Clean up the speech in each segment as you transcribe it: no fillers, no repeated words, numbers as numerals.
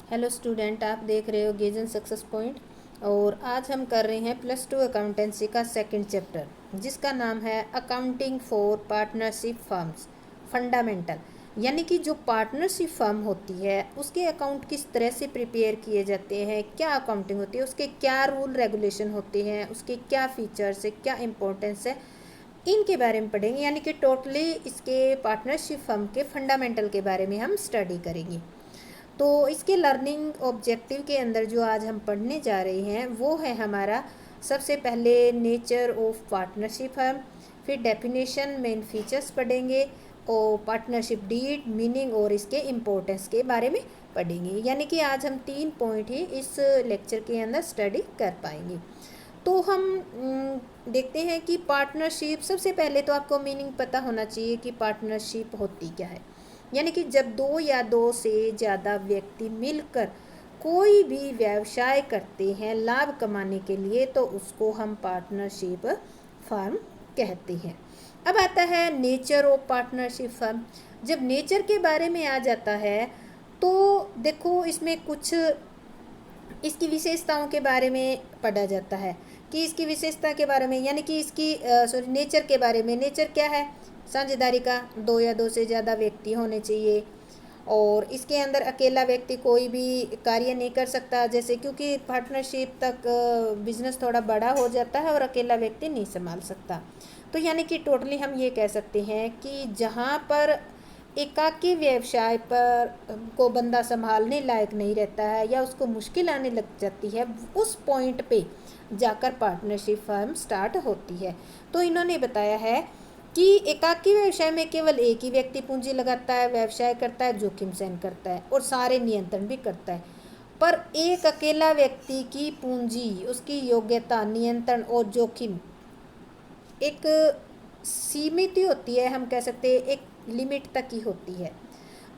Hello student, आप देख रहे हो गेजन सक्सेस पॉइंट। और आज हम कर रहे हैं +2 अकाउंटेंसी का सेकंड चैप्टर, जिसका नाम है accounting for partnership firms fundamental. यानी कि जो पार्टनरशिप फर्म होती है उसके अकाउंट किस तरह से प्रिपेयर किए जाते हैं, क्या अकाउंटिंग होती है, उसके क्या रूल रेगुलेशन होते हैं, उसके क्या फीचर्स है, क्या इंपॉर्टेंस है, इनके बारे में पढ़ेंगे। यानी कि टोटली इसके पार्टनरशिप फर्म के फंडामेंटल के बारे में हम स्टडी करेंगे। तो इसके लर्निंग ऑब्जेक्टिव के अंदर जो आज हम पढ़ने जा रहे हैं वो है हमारा सबसे पहले नेचर ऑफ पार्टनरशिप फर्म, फिर डेफिनेशन, मेन फीचर्स पढ़ेंगे और पार्टनरशिप डीड, मीनिंग और इसके इम्पोर्टेंस के बारे में पढ़ेंगे। यानी कि आज हम 3 पॉइंट ही इस लेक्चर के अंदर स्टडी कर पाएंगे। तो हम देखते हैं कि पार्टनरशिप, सबसे पहले तो आपको मीनिंग पता होना चाहिए कि पार्टनरशिप होती क्या है। यानी कि जब 2 या 2 से ज़्यादा व्यक्ति मिलकर कोई भी व्यवसाय करते हैं लाभ कमाने के लिए, तो उसको हम पार्टनरशिप फर्म कहते हैं। अब आता है नेचर ऑफ पार्टनरशिप फर्म। जब नेचर के बारे में आ जाता है तो देखो इसमें कुछ इसकी विशेषताओं के बारे में पढ़ा जाता है कि इसकी विशेषता के बारे में, यानी कि इसकी नेचर के बारे में। नेचर क्या है? साझेदारी का, 2 या 2 से ज़्यादा व्यक्ति होने चाहिए और इसके अंदर अकेला व्यक्ति कोई भी कार्य नहीं कर सकता, जैसे क्योंकि पार्टनरशिप तक बिजनेस थोड़ा बड़ा हो जाता है और अकेला व्यक्ति नहीं संभाल सकता। तो यानी कि टोटली हम ये कह सकते हैं कि जहाँ पर एकाकी व्यवसाय पर को बंदा संभालने लायक नहीं रहता है या उसको मुश्किल आने लग जाती है, उस पॉइंट पे जाकर पार्टनरशिप फर्म स्टार्ट होती है। तो इन्होंने बताया है कि एकाकी व्यवसाय में केवल एक ही व्यक्ति पूंजी लगाता है, व्यवसाय करता है, जोखिम सहन करता है और सारे नियंत्रण भी करता है। पर एक अकेला व्यक्ति की पूंजी, उसकी योग्यता, नियंत्रण और जोखिम एक सीमित ही होती है, हम कह सकते हैं एक लिमिट तक ही होती है।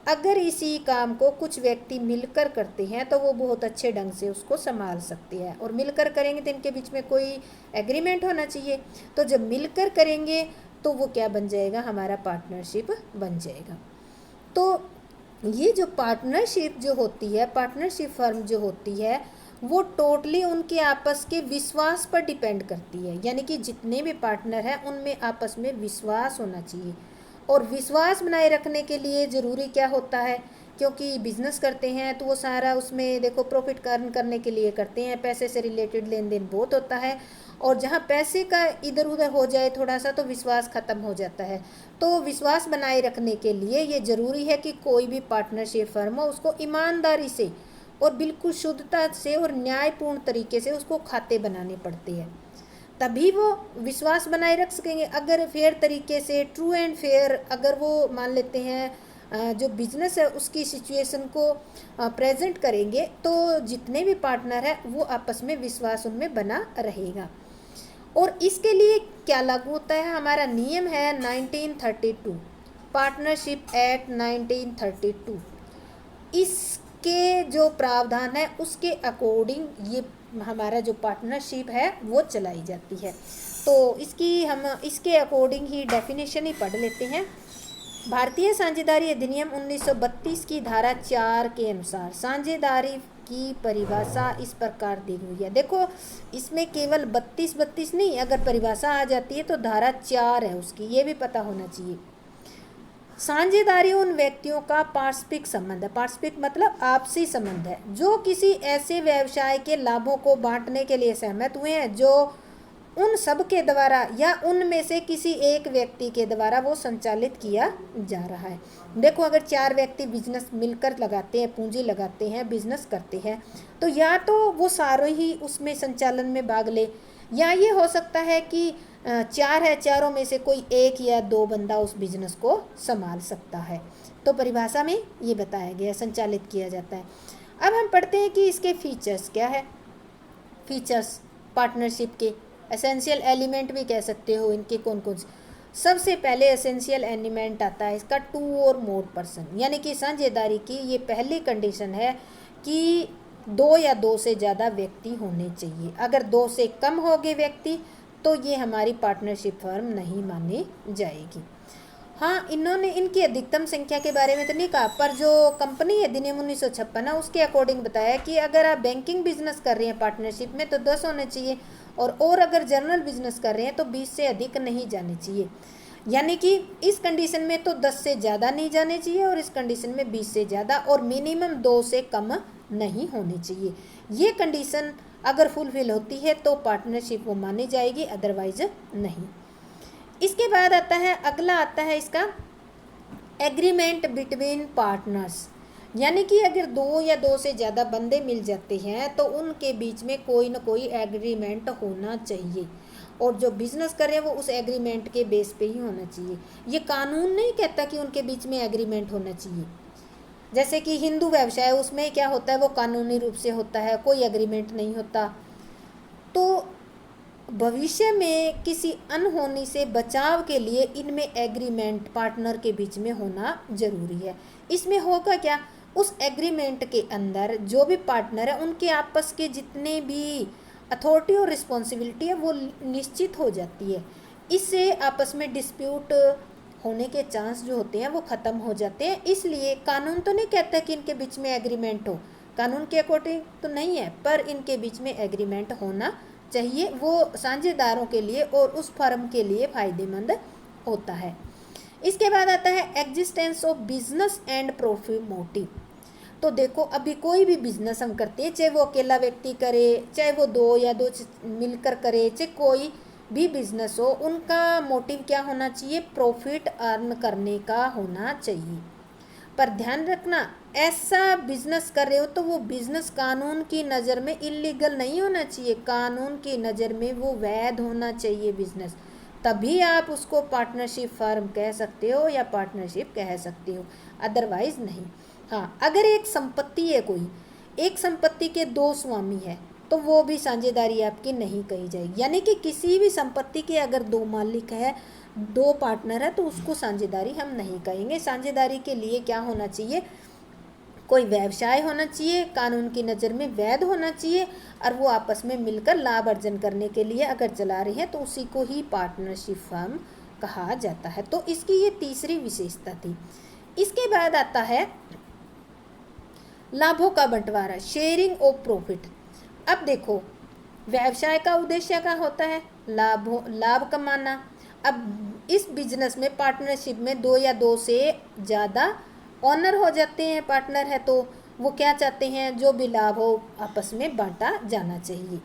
अगर इसी काम को कुछ व्यक्ति मिलकर करते हैं तो वो बहुत अच्छे ढंग से उसको संभाल सकते हैं, और मिलकर करेंगे तो इनके बीच में कोई एग्रीमेंट होना चाहिए। तो जब मिलकर करेंगे तो वो क्या बन जाएगा? हमारा पार्टनरशिप बन जाएगा। तो ये जो पार्टनरशिप जो होती है, पार्टनरशिप फर्म जो होती है, वो टोटली उनके आपस के विश्वास पर डिपेंड करती है। यानी कि जितने भी पार्टनर हैं उनमें आपस में विश्वास होना चाहिए। और विश्वास बनाए रखने के लिए ज़रूरी क्या होता है? क्योंकि बिजनेस करते हैं तो वो सारा उसमें देखो प्रॉफिट अर्न करने के लिए करते हैं, पैसे से रिलेटेड लेन देन बहुत होता है, और जहाँ पैसे का इधर उधर हो जाए थोड़ा सा तो विश्वास ख़त्म हो जाता है। तो विश्वास बनाए रखने के लिए ये ज़रूरी है कि कोई भी पार्टनरशिप फर्म हो उसको ईमानदारी से और बिल्कुल शुद्धता से और न्यायपूर्ण तरीके से उसको खाते बनाने पड़ते हैं, तभी वो विश्वास बनाए रख सकेंगे। अगर फेयर तरीके से, ट्रू एंड फेयर, अगर वो मान लेते हैं जो बिजनेस है उसकी सिचुएशन को प्रेजेंट करेंगे, तो जितने भी पार्टनर हैं वो आपस में विश्वास उनमें बना रहेगा। और इसके लिए क्या लागू होता है? हमारा नियम है 1932, पार्टनरशिप एक्ट 1932। इसके जो प्रावधान है उसके अकॉर्डिंग ये हमारा जो पार्टनरशिप है वो चलाई जाती है। तो इसकी हम इसके अकॉर्डिंग ही डेफिनेशन ही पढ़ लेते हैं। भारतीय साझेदारी अधिनियम 1932 की धारा 4 के अनुसार साझेदारी की परिभाषा इस प्रकार दी हुई है। देखो इसमें केवल 32 नहीं, अगर परिभाषा आ जाती है तो धारा 4 है उसकी, ये भी पता होना चाहिए। साझेदारी उन व्यक्तियों का पारस्परिक संबंध है, पारस्परिक मतलब आपसी संबंध है, जो किसी ऐसे व्यवसाय के लाभों को बांटने के लिए सहमत हुए हैं जो उन सब के द्वारा या उनमें से किसी एक व्यक्ति के द्वारा वो संचालित किया जा रहा है। देखो अगर 4 व्यक्ति बिजनेस मिलकर लगाते हैं, पूंजी लगाते हैं, बिजनेस करते हैं, तो या तो वो सारे ही उसमें संचालन में भाग ले, या ये हो सकता है कि 4 है, चारों में से कोई 1 या 2 बंदा उस बिजनेस को संभाल सकता है। तो परिभाषा में ये बताया गया, संचालित किया जाता है। अब हम पढ़ते हैं कि इसके फीचर्स क्या है। फीचर्स पार्टनरशिप के एसेंशियल एलिमेंट भी कह सकते हो, इनके कौन कौन से? सबसे पहले एसेंशियल एलिमेंट आता है इसका 2 और मोर पर्सन, यानी कि साझेदारी की ये पहली कंडीशन है कि 2 या 2 से ज़्यादा व्यक्ति होने चाहिए। अगर 2 से कम हो गए व्यक्ति तो ये हमारी पार्टनरशिप फर्म नहीं मानी जाएगी। हाँ, इन्होंने इनकी अधिकतम संख्या के बारे में तो नहीं कहा, पर जो कंपनी अधिनियम 1956 है उसके अकॉर्डिंग बताया कि अगर आप बैंकिंग बिजनेस कर रहे हैं पार्टनरशिप में तो 10 होने चाहिए, और अगर जनरल बिजनेस कर रहे हैं तो 20 से अधिक नहीं जाने चाहिए। यानी कि इस कंडीशन में तो 10 से ज़्यादा नहीं जाने चाहिए, और इस कंडीशन में 20 से ज़्यादा, और मिनिमम 2 से कम नहीं होनी चाहिए। ये कंडीशन अगर फुलफिल होती है तो पार्टनरशिप वो मानी जाएगी, अदरवाइज नहीं। इसके बाद आता है, अगला आता है इसका एग्रीमेंट बिटवीन पार्टनर्स। यानी कि अगर 2 या 2 से ज़्यादा बंदे मिल जाते हैं तो उनके बीच में कोई ना कोई एग्रीमेंट होना चाहिए, और जो बिजनेस कर रहे हैं वो उस एग्रीमेंट के बेस पे ही होना चाहिए। ये कानून नहीं कहता कि उनके बीच में एग्रीमेंट होना चाहिए। जैसे कि हिंदू व्यवसाय, उसमें क्या होता है, वो कानूनी रूप से होता है, कोई एग्रीमेंट नहीं होता। तो भविष्य में किसी अनहोनी से बचाव के लिए इनमें एग्रीमेंट पार्टनर के बीच में होना जरूरी है। इसमें होगा क्या, उस एग्रीमेंट के अंदर जो भी पार्टनर है उनके आपस के जितने भी अथॉरिटी और रिस्पॉन्सिबिलिटी है वो निश्चित हो जाती है। इससे आपस में डिस्प्यूट होने के चांस जो होते हैं वो ख़त्म हो जाते हैं। इसलिए कानून तो नहीं कहता कि इनके बीच में एग्रीमेंट हो, कानून के अकॉर्डिंग तो नहीं है, पर इनके बीच में एग्रीमेंट होना चाहिए। वो साझेदारों के लिए और उस फर्म के लिए फ़ायदेमंद होता है। इसके बाद आता है existence of business and profit motive. तो देखो, अभी कोई भी बिजनेस हम करते हैं, चाहे वो अकेला व्यक्ति करे, चाहे वो 2 या 2 मिलकर करे, चाहे कोई भी बिजनेस हो, उनका मोटिव क्या होना चाहिए, प्रॉफिट अर्न करने का होना चाहिए। पर ध्यान रखना, ऐसा बिजनेस कर रहे हो तो वो बिजनेस कानून की नज़र में इलीगल नहीं होना चाहिए, कानून की नज़र में वो वैध होना चाहिए बिजनेस, तभी आप उसको पार्टनरशिप फर्म कह सकते हो या पार्टनरशिप कह सकते हो, अदरवाइज नहीं। हाँ, अगर एक संपत्ति है, कोई एक संपत्ति के 2 स्वामी है तो वो भी साझेदारी आपकी नहीं कही जाएगी। यानी कि किसी भी संपत्ति के अगर 2 मालिक है, 2 पार्टनर है, तो उसको साझेदारी हम नहीं कहेंगे। साझेदारी के लिए क्या होना चाहिए, कोई व्यवसाय होना चाहिए, कानून की नज़र में वैध होना चाहिए, और वो आपस में मिलकर लाभ अर्जन करने के लिए अगर चला रहे हैं तो उसी को ही पार्टनरशिप फर्म कहा जाता है। तो इसकी ये तीसरी विशेषता थी। इसके बाद आता है लाभों का बंटवारा, शेयरिंग ऑफ प्रॉफिट। अब देखो, व्यवसाय का उद्देश्य क्या होता है, लाभ कमाना। अब इस बिजनेस में पार्टनरशिप में 2 या 2 से ज़्यादा ऑनर हो जाते हैं, पार्टनर है, तो वो क्या चाहते हैं, जो भी लाभ हो आपस में बांटा जाना चाहिए।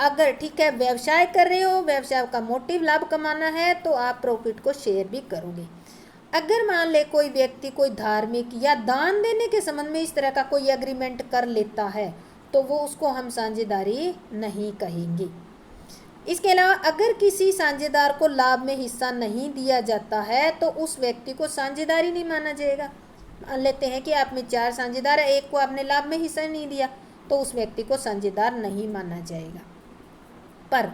अगर ठीक है व्यवसाय कर रहे हो, व्यवसाय का मोटिव लाभ कमाना है, तो आप प्रॉफिट को शेयर भी करोगे। अगर मान ले कोई व्यक्ति कोई धार्मिक या दान देने के संबंध में इस तरह का कोई एग्रीमेंट कर लेता है तो वो उसको हम साझेदारी नहीं कहेंगे। इसके अलावा अगर किसी साझेदार को लाभ में हिस्सा नहीं दिया जाता है तो उस व्यक्ति को साझेदारी नहीं माना जाएगा। मान लेते हैं कि आप में 4 साझेदार है, एक को आपने लाभ में हिस्सा नहीं दिया तो उस व्यक्ति को साझेदार नहीं माना जाएगा। पर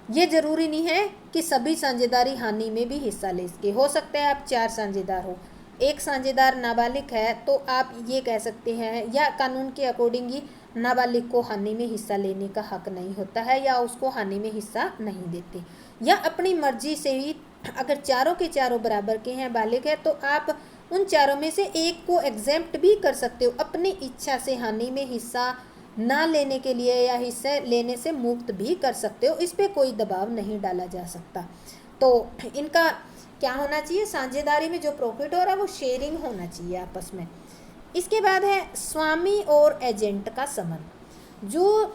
ये जरूरी नहीं है कि सभी साझेदारी हानि में भी हिस्सा ले सके। हो सकता है आप 4 साझेदार हो, एक साझेदार नाबालिग है तो आप ये कह सकते हैं, या कानून के अकॉर्डिंग ही नाबालिग को हानि में हिस्सा लेने का हक नहीं होता है, या उसको हानि में हिस्सा नहीं देते, या अपनी मर्जी से ही अगर चारों के चारों बराबर के हैं, बालिग है, तो आप उन चारों में से एक को एग्जेम्प्ट भी कर सकते हो, अपनी इच्छा से हानि में हिस्सा ना लेने के लिए या हिस्से लेने से मुक्त भी कर सकते हो। इस पे कोई दबाव नहीं डाला जा सकता। तो इनका क्या होना चाहिए, साझेदारी में जो प्रॉफिट हो रहा है वो शेयरिंग होना चाहिए आपस में। इसके बाद है स्वामी और एजेंट का संबंध। जो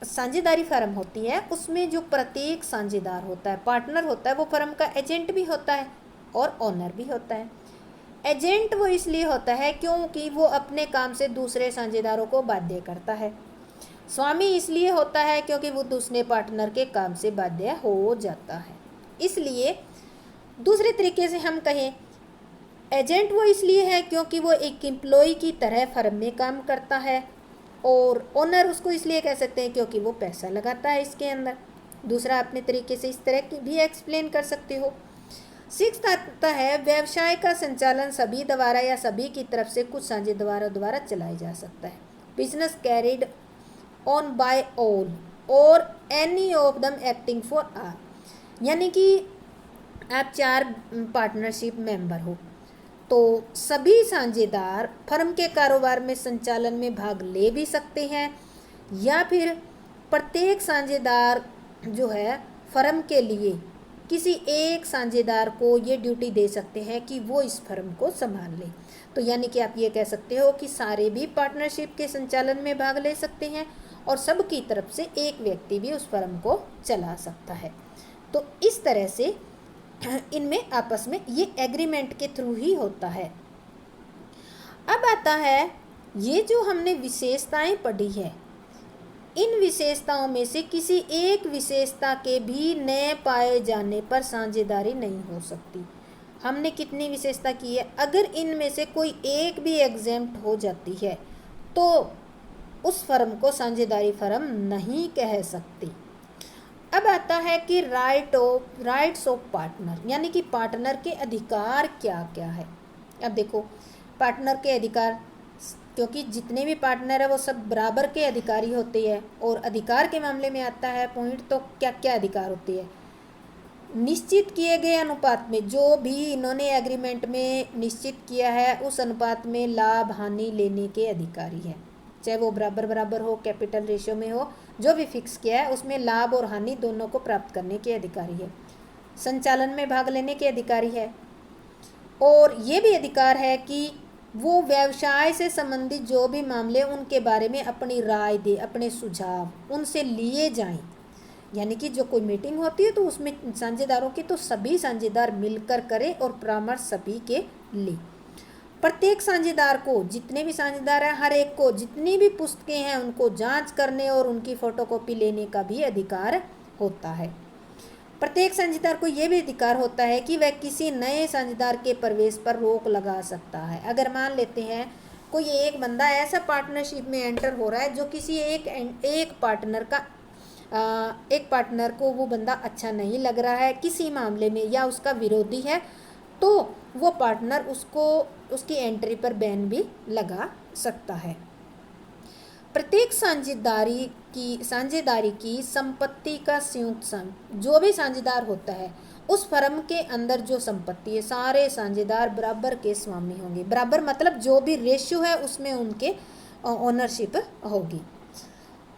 साझेदारी फर्म होती है उसमें जो प्रत्येक साझेदार होता है, पार्टनर होता है, वो फर्म का एजेंट भी होता है और ओनर भी होता है। एजेंट वो इसलिए होता है क्योंकि वो अपने काम से दूसरे साझेदारों को बाध्य करता है। स्वामी इसलिए होता है क्योंकि वो दूसरे पार्टनर के काम से बाध्य हो जाता है। इसलिए दूसरे तरीके से हम कहें, एजेंट वो इसलिए है क्योंकि वो एक एम्प्लॉय की तरह फर्म में काम करता है, और ओनर उसको इसलिए कह सकते हैं क्योंकि वो पैसा लगाता है इसके अंदर। दूसरा अपने तरीके से इस तरह की भी एक्सप्लेन कर सकते हो। 6 आता है व्यवसाय का संचालन सभी द्वारा या सभी की तरफ से कुछ साझेदारों द्वारा चलाया जा सकता है। Business carried on by all or any of them acting for all. यानी कि आप 4 पार्टनरशिप मेंबर हो, तो सभी साझेदार फर्म के कारोबार में संचालन में भाग ले भी सकते हैं, या फिर प्रत्येक साझेदार जो है फर्म के लिए किसी एक साझेदार को ये ड्यूटी दे सकते हैं कि वो इस फर्म को संभाल ले। तो यानी कि आप ये कह सकते हो कि सारे भी पार्टनरशिप के संचालन में भाग ले सकते हैं और सबकी तरफ से एक व्यक्ति भी उस फर्म को चला सकता है। तो इस तरह से इनमें आपस में ये एग्रीमेंट के थ्रू ही होता है। अब आता है ये जो हमने विशेषताएं पढ़ी है, इन विशेषताओं में से किसी एक विशेषता के भी न पाए जाने पर साझेदारी नहीं हो सकती। हमने कितनी विशेषता की है, अगर इनमें से कोई एक भी एग्जेम्प्ट हो जाती है तो उस फर्म को साझेदारी फर्म नहीं कह सकती। अब आता है कि राइट्स ऑफ पार्टनर, यानी कि पार्टनर के अधिकार क्या क्या है। अब देखो पार्टनर के अधिकार, क्योंकि जितने भी पार्टनर है वो सब बराबर के अधिकारी होते हैं, और अधिकार के मामले में आता है पॉइंट, तो क्या क्या अधिकार होते हैं। निश्चित किए गए अनुपात में, जो भी इन्होंने एग्रीमेंट में निश्चित किया है उस अनुपात में लाभ हानि लेने के अधिकारी है, चाहे वो बराबर बराबर हो, कैपिटल रेशियो में हो, जो भी फिक्स किया है उसमें लाभ और हानि दोनों को प्राप्त करने के अधिकारी है। संचालन में भाग लेने के अधिकारी है, और ये भी अधिकार है कि वो व्यवसाय से संबंधित जो भी मामले उनके बारे में अपनी राय दे, अपने सुझाव उनसे लिए जाएं। यानी कि जो कोई मीटिंग होती है तो उसमें साझेदारों की तो सभी साझेदार मिलकर करें और परामर्श सभी के ले। प्रत्येक साझेदार को, जितने भी साझेदार हैं हर एक को जितनी भी पुस्तकें हैं उनको जांच करने और उनकी फोटोकॉपी लेने का भी अधिकार होता है। प्रत्येक साझेदार को यह भी अधिकार होता है कि वह किसी नए साझेदार के प्रवेश पर रोक लगा सकता है। अगर मान लेते हैं कोई एक बंदा ऐसा पार्टनरशिप में एंटर हो रहा है जो किसी एक पार्टनर को वो बंदा अच्छा नहीं लग रहा है किसी मामले में, या उसका विरोधी है, तो वो पार्टनर उसकी एंट्री पर बैन भी लगा सकता है। प्रत्येक साझेदारी की संपत्ति का संयुक्त सम, जो भी साझेदार होता है उस फर्म के अंदर जो संपत्ति है सारे साझेदार बराबर के स्वामी होंगे। बराबर मतलब जो भी रेशियो है उसमें उनके ओनरशिप होगी।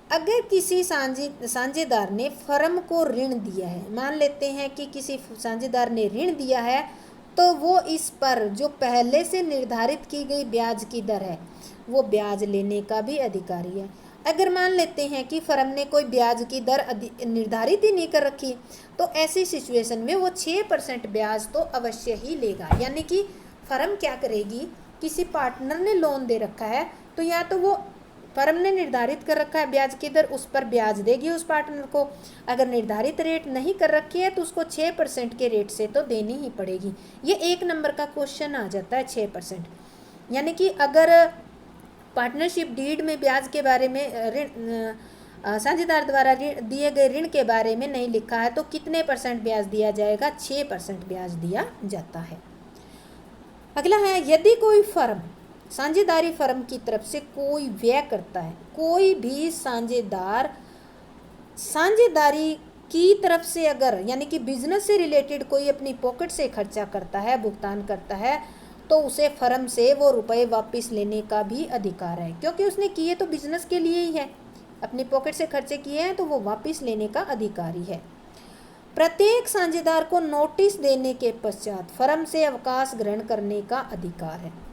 अगर किसी साझेदार ने फर्म को ऋण दिया है, मान लेते हैं कि किसी साझेदार ने ऋण दिया है, तो वो इस पर जो पहले से निर्धारित की गई ब्याज की दर है वो ब्याज लेने का भी अधिकारी है। अगर मान लेते हैं कि फर्म ने कोई ब्याज की दर निर्धारित ही नहीं कर रखी, तो ऐसी सिचुएशन में वो 6% ब्याज तो अवश्य ही लेगा। यानी कि फर्म क्या करेगी, किसी पार्टनर ने लोन दे रखा है तो या तो वो फर्म ने निर्धारित कर रखा है ब्याज की दर, उस पर ब्याज देगी उस पार्टनर को। अगर निर्धारित रेट नहीं कर रखी है तो उसको 6% के रेट से तो देनी ही पड़ेगी। ये 1 नंबर का क्वेश्चन आ जाता है 6%। यानी कि अगर पार्टनरशिप डीड में ब्याज के बारे में ऋण साझेदार द्वारा दिए गए ऋण के बारे में नहीं लिखा है तो कितने % ब्याज दिया जाएगा, 6% ब्याज दिया जाता है। अगला है, यदि कोई फर्म साझेदारी फर्म की तरफ से कोई व्यय करता है, कोई भी साझेदार साझेदारी की तरफ से अगर यानी कि बिजनेस से रिलेटेड कोई अपनी पॉकेट से खर्चा करता है, भुगतान करता है, तो उसे फर्म से वो रुपए वापस लेने का भी अधिकार है, क्योंकि उसने किए तो बिजनेस के लिए ही है, अपनी पॉकेट से खर्चे किए हैं तो वो वापस लेने का अधिकारी है। प्रत्येक साझेदार को नोटिस देने के पश्चात फर्म से अवकाश ग्रहण करने का अधिकार है।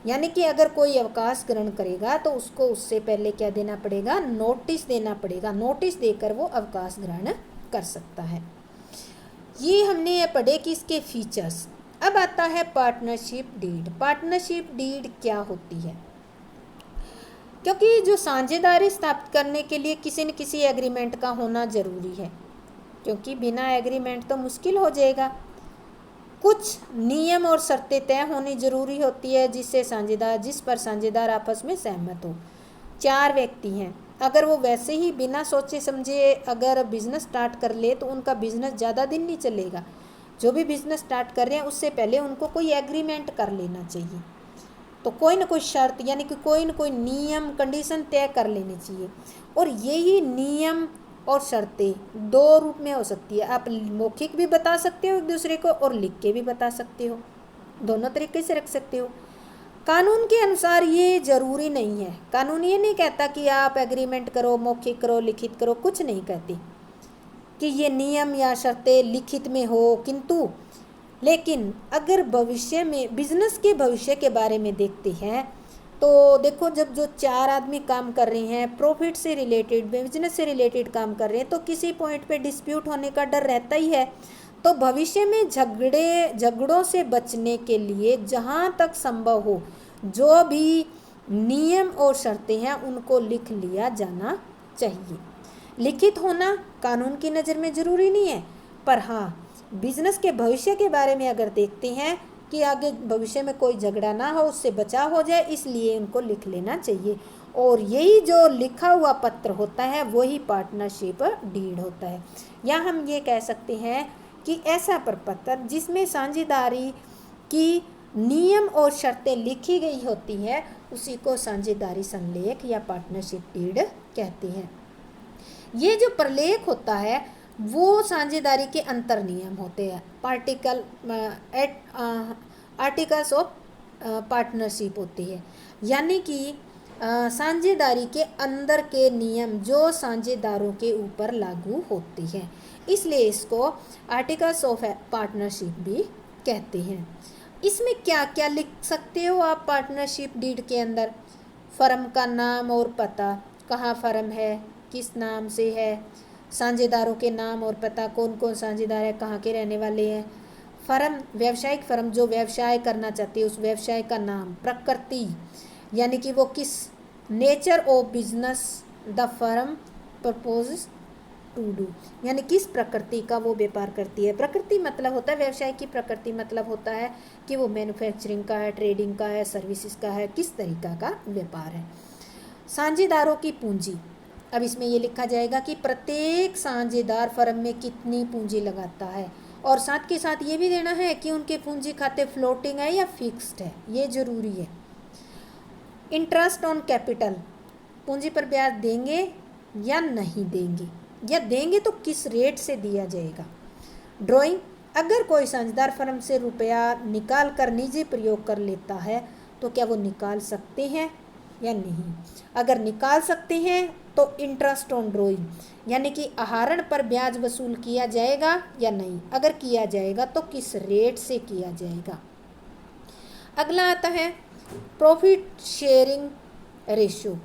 यानी कि अगर कोई अवकाश ग्रहण करेगा तो उसको उससे पहले क्या देना पड़ेगा, नोटिस देना पड़ेगा। नोटिस देकर वो अवकाश ग्रहण कर सकता है। ये हमने ये पढ़े कि इसके फीचर्स। अब आता है पार्टनरशिप डीड। पार्टनरशिप डीड क्या होती है, क्योंकि जो साझेदारी स्थापित करने के लिए किसी न किसी एग्रीमेंट का होना जरूरी है, क्योंकि बिना एग्रीमेंट तो मुश्किल हो जाएगा। कुछ नियम और शर्तें तय होनी जरूरी होती है जिस पर साझेदार आपस में सहमत हो। 4 व्यक्ति हैं, अगर वो वैसे ही बिना सोचे समझे अगर बिजनेस स्टार्ट कर ले तो उनका बिजनेस ज़्यादा दिन नहीं चलेगा। जो भी बिजनेस स्टार्ट कर रहे हैं उससे पहले उनको कोई एग्रीमेंट कर लेना चाहिए, तो कोई ना कोई शर्त यानी कि कोई ना कोई नियम कंडीशन तय कर लेनी चाहिए। और यही नियम और शर्तें दो रूप में हो सकती है। आप मौखिक भी बता सकते हो एक दूसरे को और लिख के भी बता सकते हो, दोनों तरीके से रख सकते हो। कानून के अनुसार ये जरूरी नहीं है। कानून ये नहीं कहता कि आप एग्रीमेंट करो, मौखिक करो, लिखित करो, कुछ नहीं कहती कि ये नियम या शर्तें लिखित में हो। किंतु लेकिन अगर भविष्य में बिजनेस के भविष्य के बारे में देखते हैं तो देखो, जब जो चार आदमी काम कर रहे हैं, प्रॉफिट से रिलेटेड, बिजनेस से रिलेटेड काम कर रहे हैं, तो किसी पॉइंट पे डिस्प्यूट होने का डर रहता ही है। तो भविष्य में झगड़ों से बचने के लिए जहाँ तक संभव हो जो भी नियम और शर्तें हैं उनको लिख लिया जाना चाहिए। लिखित होना कानून की नज़र में ज़रूरी नहीं है, पर हाँ बिजनेस के भविष्य के बारे में अगर देखते हैं कि आगे भविष्य में कोई झगड़ा ना हो, उससे बचाव हो जाए, इसलिए उनको लिख लेना चाहिए। और यही जो लिखा हुआ पत्र होता है वही पार्टनरशिप डीड होता है। या हम ये कह सकते हैं कि ऐसा प्रपत्र जिसमें साझेदारी की नियम और शर्तें लिखी गई होती है उसी को साझेदारी संलेख या पार्टनरशिप डीड कहते हैं। ये जो प्रलेख होता है वो साझेदारी के अंतर नियम होते हैं, आर्टिकल्स ऑफ पार्टनरशिप होती है, यानी कि साझेदारी के अंदर के नियम जो साझेदारों के ऊपर लागू होते हैं, इसलिए इसको आर्टिकल्स ऑफ पार्टनरशिप भी कहते हैं। इसमें क्या क्या लिख सकते हो आप पार्टनरशिप डीड के अंदर? फर्म का नाम और पता, कहाँ फर्म है, किस नाम से है, साझेदारों के नाम और पता, कौन कौन साझेदार है, कहाँ के रहने वाले हैं, फर्म व्यावसायिक फर्म जो व्यवसाय करना चाहती है उस व्यवसाय का नाम, प्रकृति यानी कि वो किस, nature of business the firm propose to do यानी किस प्रकृति का वो व्यापार करती है। प्रकृति मतलब होता है व्यवसाय की प्रकृति, मतलब होता है कि वो मैन्युफैक्चरिंग का है, ट्रेडिंग का है, सर्विसेज का है, किस तरीका का व्यापार है। साझेदारों की पूंजी, अब इसमें ये लिखा जाएगा कि प्रत्येक साझेदार फर्म में कितनी पूंजी लगाता है, और साथ के साथ ये भी देना है कि उनके पूंजी खाते फ्लोटिंग है या फिक्स्ड है, ये जरूरी है। इंटरेस्ट ऑन कैपिटल, पूंजी पर ब्याज देंगे या नहीं देंगे, या देंगे तो किस रेट से दिया जाएगा। ड्राइंग, अगर कोई साझेदार फर्म से रुपया निकाल कर निजी प्रयोग कर लेता है तो क्या वो निकाल सकते हैं या नहीं। अगर निकाल सकते हैं तो इंटरेस्ट ऑन ड्राइंग यानी कि आहरण पर ब्याज वसूल किया जाएगा या नहीं, अगर किया जाएगा तो किस रेट से किया जाएगा। अगला आता है प्रॉफिट शेयरिंग रेशियो,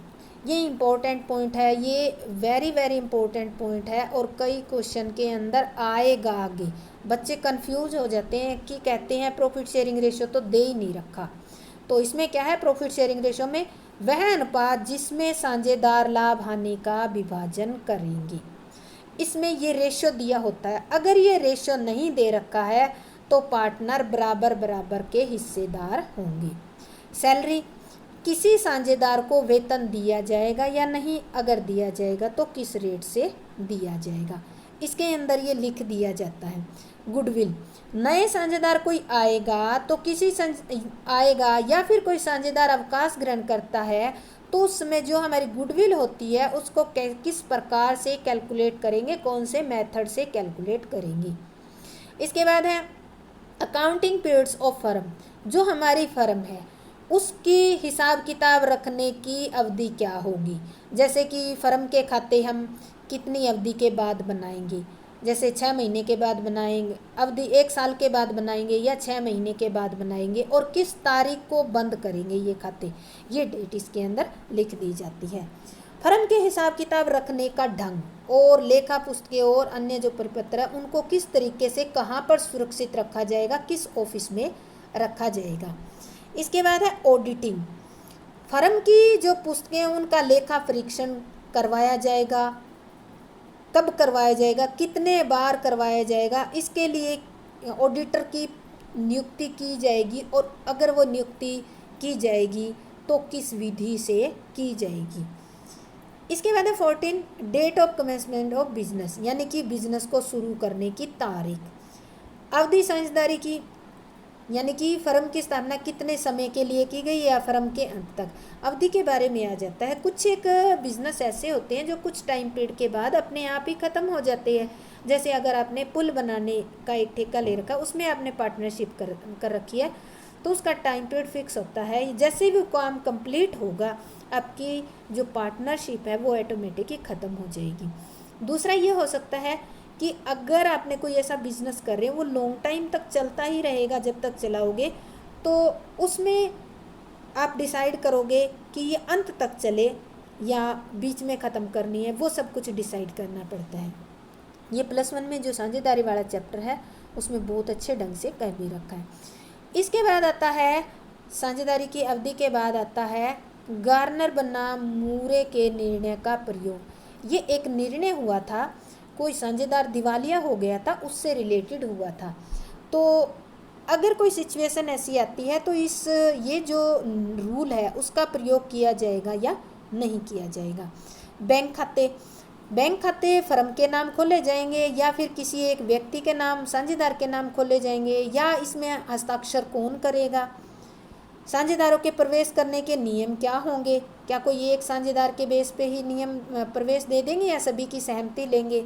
ये इम्पोर्टेंट पॉइंट है, ये वेरी वेरी इम्पोर्टेंट पॉइंट है और कई क्वेश्चन के अंदर आएगा आगे। बच्चे कंफ्यूज हो जाते हैं कि कहते हैं प्रॉफिट शेयरिंग रेशियो तो दे ही नहीं रखा। तो इसमें क्या है, प्रॉफिट शेयरिंग रेशियो में वह अनुपात जिसमें साझेदार लाभ हानि का विभाजन करेंगे, इसमें ये रेशियो दिया होता है। अगर ये रेशियो नहीं दे रखा है तो पार्टनर बराबर बराबर के हिस्सेदार होंगे। सैलरी, किसी साझेदार को वेतन दिया जाएगा या नहीं, अगर दिया जाएगा तो किस रेट से दिया जाएगा, इसके अंदर ये लिख दिया जाता है। गुडविल, नए साझेदार कोई आएगा तो आएगा या फिर कोई साझेदार अवकाश ग्रहण करता है तो उसमें जो हमारी गुडविल होती है उसको किस प्रकार से कैलकुलेट करेंगे, कौन से मेथड से कैलकुलेट करेंगे। इसके बाद है अकाउंटिंग पीरियड्स ऑफ फर्म, जो हमारी फर्म है उसकी हिसाब किताब रखने की अवधि क्या होगी। जैसे कि फर्म के खाते हम कितनी अवधि के बाद बनाएंगे, जैसे 6 महीने के बाद बनाएंगे, अवधि 1 साल के बाद बनाएंगे या 6 महीने के बाद बनाएंगे, और किस तारीख को बंद करेंगे ये खाते, ये डेट इसके अंदर लिख दी जाती है। फर्म के हिसाब किताब रखने का ढंग और लेखा पुस्तकें और अन्य जो परिपत्र है उनको किस तरीके से कहाँ पर सुरक्षित रखा जाएगा, किस ऑफिस में रखा जाएगा। इसके बाद है ऑडिटिंग, फर्म की जो पुस्तकें हैं उनका लेखा परीक्षण करवाया जाएगा, कब करवाया जाएगा, कितने बार करवाया जाएगा, इसके लिए ऑडिटर की नियुक्ति की जाएगी, और अगर वो नियुक्ति की जाएगी तो किस विधि से की जाएगी। इसके बाद है 14 date of commencement of business, यानी कि बिजनेस को शुरू करने की तारीख। अवधि साझेदारी की यानी कि फर्म की स्थापना कितने समय के लिए की गई या फर्म के अंत तक, अवधि के बारे में आ जाता है। कुछ एक बिजनेस ऐसे होते हैं जो कुछ टाइम पीरियड के बाद अपने आप ही ख़त्म हो जाते हैं। जैसे अगर आपने पुल बनाने का एक ठेका ले रखा, उसमें आपने पार्टनरशिप कर रखी है, तो उसका टाइम पीरियड फिक्स होता है। जैसे भी काम कंप्लीट होगा, आपकी जो पार्टनरशिप है वो ऑटोमेटिक ही ख़त्म हो जाएगी। दूसरा ये हो सकता है कि अगर आपने कोई ऐसा बिजनेस कर रहे हो वो लॉन्ग टाइम तक चलता ही रहेगा, जब तक चलाओगे, तो उसमें आप डिसाइड करोगे कि ये अंत तक चले या बीच में ख़त्म करनी है, वो सब कुछ डिसाइड करना पड़ता है। ये +1 में जो साझेदारी वाला चैप्टर है उसमें बहुत अच्छे ढंग से कह भी रखा है। इसके बाद आता है साझेदारी की अवधि के बाद आता है गार्नर बनाम मूरे के निर्णय का प्रयोग। ये एक निर्णय हुआ था, कोई साझेदार दिवालिया हो गया था, उससे रिलेटेड हुआ था। तो अगर कोई सिचुएशन ऐसी आती है तो ये जो रूल है उसका प्रयोग किया जाएगा या नहीं किया जाएगा। बैंक खाते फर्म के नाम खोले जाएंगे या फिर किसी एक व्यक्ति के नाम, साझेदार के नाम खोले जाएंगे, या इसमें हस्ताक्षर कौन करेगा, साझेदारों के प्रवेश करने के नियम क्या होंगे, क्या कोई एक साझेदार के बेस पे ही नियम प्रवेश दे देंगे या सभी की सहमति लेंगे,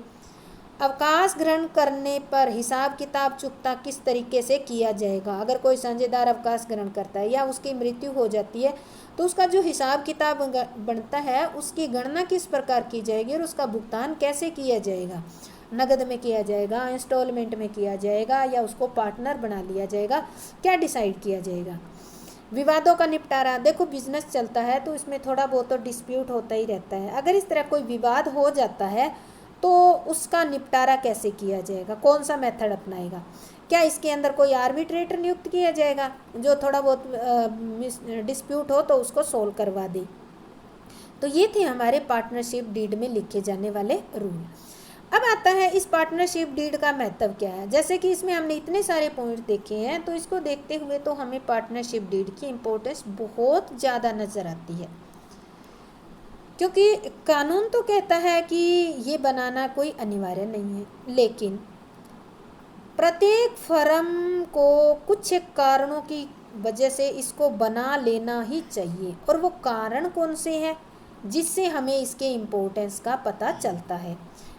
अवकाश ग्रहण करने पर हिसाब किताब चुकता किस तरीके से किया जाएगा। अगर कोई साझेदार अवकाश ग्रहण करता है या उसकी मृत्यु हो जाती है तो उसका जो हिसाब किताब बनता है उसकी गणना किस प्रकार की जाएगी और उसका भुगतान कैसे किया जाएगा, नगद में किया जाएगा, इंस्टॉलमेंट में किया जाएगा या उसको पार्टनर बना लिया जाएगा, क्या डिसाइड किया जाएगा। विवादों का निपटारा, देखो बिजनेस चलता है तो इसमें थोड़ा बहुत तो डिस्प्यूट होता ही रहता है। अगर इस तरह कोई विवाद हो जाता है तो उसका निपटारा कैसे किया जाएगा, कौन सा मेथड अपनाएगा, क्या इसके अंदर कोई आर्बिट्रेटर नियुक्त किया जाएगा जो थोड़ा बहुत डिस्प्यूट हो तो उसको सोल्व करवा दे। तो ये थे हमारे पार्टनरशिप डीड में लिखे जाने वाले रूल। अब आता है इस पार्टनरशिप डीड का महत्व क्या है। जैसे कि इसमें हमने इतने सारे पॉइंट देखे हैं, तो इसको देखते हुए तो हमें पार्टनरशिप डीड की इम्पोर्टेंस बहुत ज़्यादा नज़र आती है, क्योंकि कानून तो कहता है कि ये बनाना कोई अनिवार्य नहीं है, लेकिन प्रत्येक फर्म को कुछ एक कारणों की वजह से इसको बना लेना ही चाहिए। और वो कारण कौन से हैं जिससे हमें इसके इम्पोर्टेंस का पता चलता है।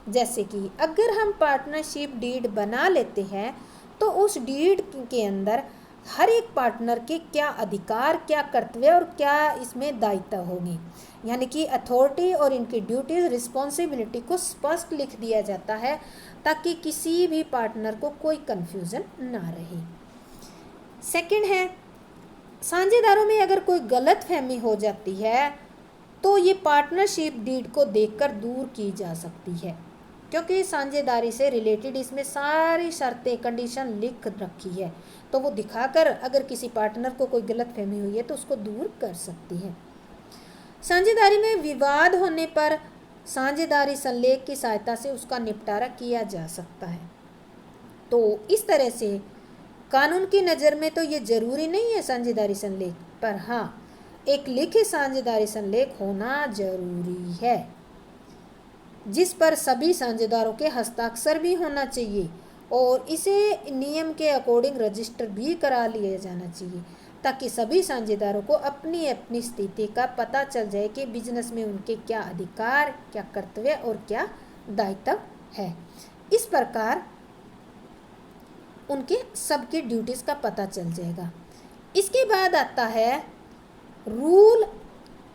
जैसे कि अगर हम पार्टनरशिप डीड बना लेते हैं तो उस डीड के अंदर हर एक पार्टनर के क्या अधिकार, क्या कर्तव्य और क्या इसमें दायित्व होंगे, यानी कि अथॉरिटी और इनकी ड्यूटीज, रिस्पॉन्सिबिलिटी को स्पष्ट लिख दिया जाता है ताकि किसी भी पार्टनर को कोई कंफ्यूजन ना रहे। सेकंड है, साझेदारों में अगर कोई गलत फहमी हो जाती है तो ये पार्टनरशिप डीड को देखकर दूर की जा सकती है, क्योंकि साझेदारी से रिलेटेड इसमें सारी शर्तें, कंडीशन लिख रखी है, तो वो दिखाकर अगर किसी पार्टनर को कोई गलत फहमी हुई है तो उसको दूर कर सकती है। साझेदारी में विवाद होने पर साझेदारी संलेख की सहायता से उसका निपटारा किया जा सकता है। तो इस तरह से कानून की नज़र में तो ये जरूरी नहीं है साझेदारी संलेख, पर हाँ एक लिखित साझेदारी संलेख होना जरूरी है जिस पर सभी साझेदारों के हस्ताक्षर भी होना चाहिए और इसे नियम के अकॉर्डिंग रजिस्टर भी करा लिया जाना चाहिए, ताकि सभी साझेदारों को अपनी अपनी स्थिति का पता चल जाए कि बिजनेस में उनके क्या अधिकार, क्या कर्तव्य और क्या दायित्व है। इस प्रकार उनके सबकी ड्यूटीज़ का पता चल जाएगा। इसके बाद आता है rule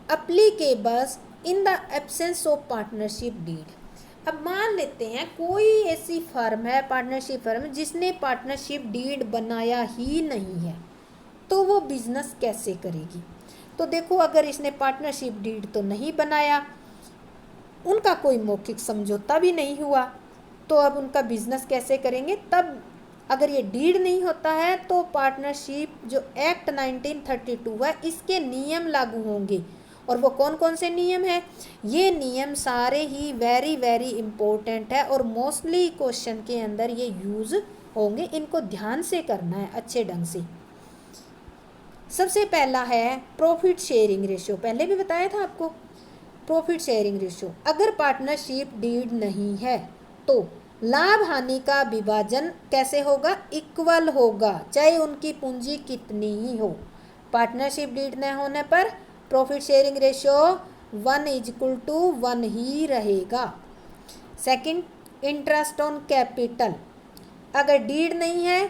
applicables in the absence of partnership deed. अब मान लेते हैं कोई ऐसी फर्म है, पार्टनरशिप फर्म, जिसने पार्टनरशिप डीड बनाया ही नहीं है, तो वो बिजनेस कैसे करेगी। तो देखो अगर इसने पार्टनरशिप डीड तो नहीं बनाया, उनका कोई मौखिक समझौता भी नहीं हुआ, तो अब उनका बिजनेस कैसे करेंगे। तब अगर ये डीड नहीं होता है तो पार्टनरशिप जो एक्ट 1932 है इसके नियम लागू होंगे। और वो कौन कौन से नियम हैं, ये नियम सारे ही वेरी वेरी इम्पोर्टेंट है और मोस्टली क्वेश्चन के अंदर ये यूज़ होंगे, इनको ध्यान से करना है अच्छे ढंग से। सबसे पहला है प्रॉफिट शेयरिंग रेशियो, पहले भी बताया था आपको। प्रॉफिट शेयरिंग रेशियो, अगर पार्टनरशिप डीड नहीं है तो लाभ हानि का विभाजन कैसे होगा? इक्वल होगा, चाहे उनकी पूंजी कितनी ही हो। पार्टनरशिप डीड न होने पर प्रॉफिट शेयरिंग रेशियो 1:1 ही रहेगा। सेकंड, इंटरेस्ट ऑन कैपिटल, अगर डीड नहीं है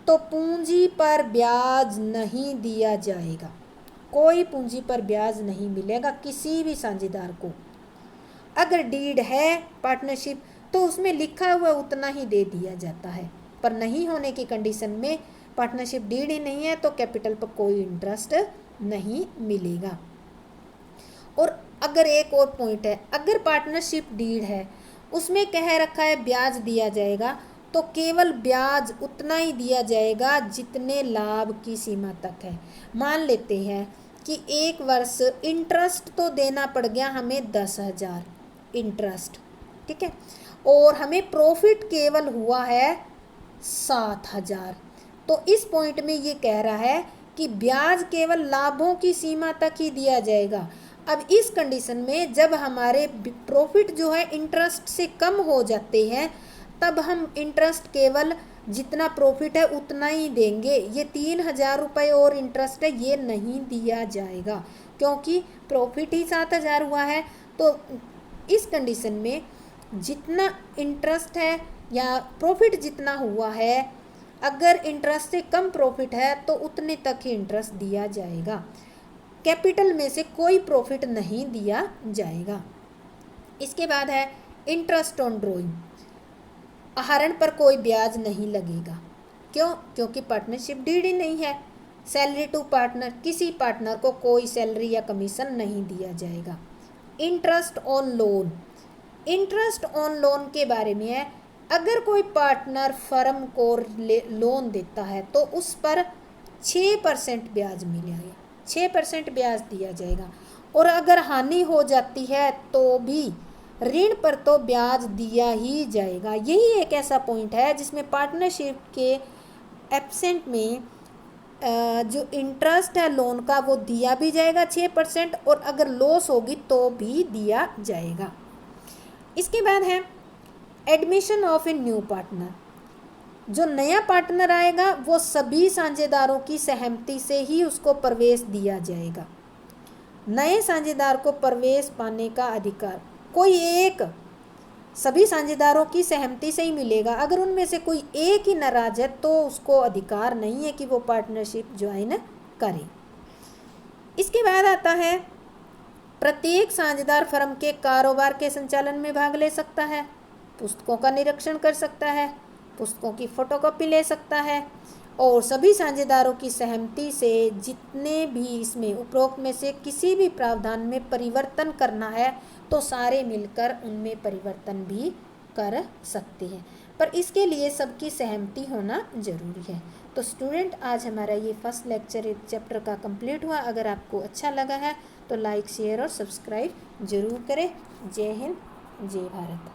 तो पूंजी पर ब्याज नहीं दिया जाएगा, कोई पूंजी पर ब्याज नहीं मिलेगा किसी भी साझेदार को। अगर डीड है पार्टनरशिप तो उसमें लिखा हुआ उतना ही दे दिया जाता है, पर नहीं होने की कंडीशन में पार्टनरशिप डीड ही नहीं है तो कैपिटल पर कोई इंटरेस्ट नहीं मिलेगा। और अगर एक और पॉइंट है, अगर पार्टनरशिप डीड है उसमें कह रखा है ब्याज दिया जाएगा, तो केवल ब्याज उतना ही दिया जाएगा जितने लाभ की सीमा तक है। मान लेते हैं कि एक वर्ष इंटरेस्ट तो देना पड़ गया हमें 10,000 इंटरेस्ट, ठीक है, और हमें प्रॉफिट केवल हुआ है 7,000। तो इस पॉइंट में ये कह रहा है कि ब्याज केवल लाभों की सीमा तक ही दिया जाएगा। अब इस कंडीशन में जब हमारे प्रॉफिट जो है इंटरेस्ट से कम हो जाते हैं, तब हम इंटरेस्ट केवल जितना प्रॉफिट है उतना ही देंगे। ये 3,000 रुपये और इंटरेस्ट है ये नहीं दिया जाएगा, क्योंकि प्रॉफिट ही 7,000 हुआ है। तो इस कंडीशन में जितना इंटरेस्ट है या प्रॉफिट जितना हुआ है, अगर इंटरेस्ट से कम प्रॉफिट है तो उतने तक ही इंटरेस्ट दिया जाएगा, कैपिटल में से कोई प्रॉफिट नहीं दिया जाएगा। इसके बाद है इंटरेस्ट ऑन ड्रॉइंग, आहरण पर कोई ब्याज नहीं लगेगा। क्यों? क्योंकि पार्टनरशिप डीड ही नहीं है। सैलरी टू पार्टनर, किसी पार्टनर को कोई सैलरी या कमीशन नहीं दिया जाएगा। Interest on loan, interest on loan के बारे में है, अगर कोई पार्टनर फर्म को लोन देता है तो उस पर 6% ब्याज मिलेगा, 6% ब्याज दिया जाएगा। और अगर हानि हो जाती है तो भी ऋण पर तो ब्याज दिया ही जाएगा। यही एक ऐसा पॉइंट है जिसमें पार्टनरशिप के एब्सेंट में जो इंटरेस्ट है लोन का वो दिया भी जाएगा 6%, और अगर लॉस होगी तो भी दिया जाएगा। इसके बाद है admission of a new partner, जो नया पार्टनर आएगा वो सभी साझेदारों की सहमति से ही उसको प्रवेश दिया जाएगा। नए साझेदार को प्रवेश पाने का अधिकार कोई एक, सभी साझेदारों की सहमति से ही मिलेगा। अगर उनमें से कोई एक ही नाराज है तो उसको अधिकार नहीं है कि वो पार्टनरशिप ज्वाइन करे। इसके बाद आता है प्रत्येक साझेदार फर्म के कारोबार के संचालन में भाग ले सकता है, पुस्तकों का निरीक्षण कर सकता है, पुस्तकों की फोटोकॉपी ले सकता है, और सभी साझेदारों की सहमति से जितने भी इसमें उपरोक्त में से किसी भी प्रावधान में परिवर्तन करना है तो सारे मिलकर उनमें परिवर्तन भी कर सकते हैं, पर इसके लिए सबकी सहमति होना जरूरी है। तो स्टूडेंट, आज हमारा ये फर्स्ट लेक्चर एक चैप्टर का कंप्लीट हुआ। अगर आपको अच्छा लगा है तो लाइक, शेयर और सब्सक्राइब जरूर करें। जय हिंद, जय भारत।